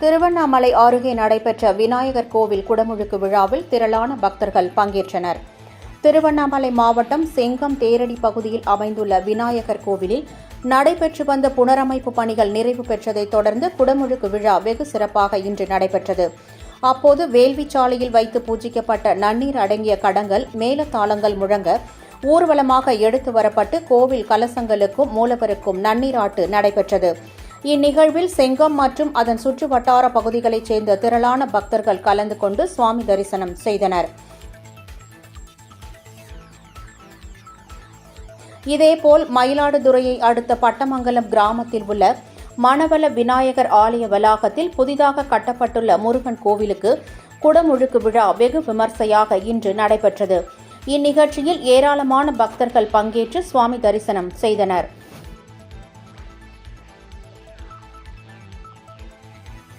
திருவண்ணாமலை அருகே நடைபெற்ற விநாயகர் கோவில் குடமுழுக்கு விழாவில் திரளான பக்தர்கள் பங்கேற்றனர். திருவண்ணாமலை மாவட்டம் செங்கம் தேரடி பகுதியில் அமைந்துள்ள விநாயகர் கோவிலில் நடைபெற்று வந்த புனரமைப்பு பணிகள் நிறைவு பெற்றதைத் தொடர்ந்து குடமுழுக்கு விழா வெகு சிறப்பாக இன்று நடைபெற்றது. அப்போது வேள்விச்சாலையில் வைத்து பூஜிக்கப்பட்ட நன்னீர் அடங்கிய கடங்கள் மேளதாளங்கள் முழங்க ஊர்வலமாக எடுத்து வரப்பட்டு கோவில் கலசங்களுக்கும் மூலவருக்கும் நன்னீராட்டு நடைபெற்றது. இந்நிகழ்வில் செங்கம் மற்றும் அதன் சுற்று வட்டார பகுதிகளைச் சேர்ந்த திரளான பக்தர்கள் கலந்து கொண்டு சுவாமி தரிசனம் செய்தனர். இதேபோல் மயிலாடுதுறையை அடுத்த பட்டமங்கலம் கிராமத்தில் உள்ள மணவள விநாயகர் ஆலய வளாகத்தில் புதிதாக கட்டப்பட்டுள்ள முருகன் கோவிலுக்கு குடமுழுக்கு விழா வெகு விமர்சையாக இன்று நடைபெற்றது. இந்நிகழ்ச்சியில் ஏராளமான பக்தர்கள் பங்கேற்று சுவாமி தரிசனம் செய்தனர்.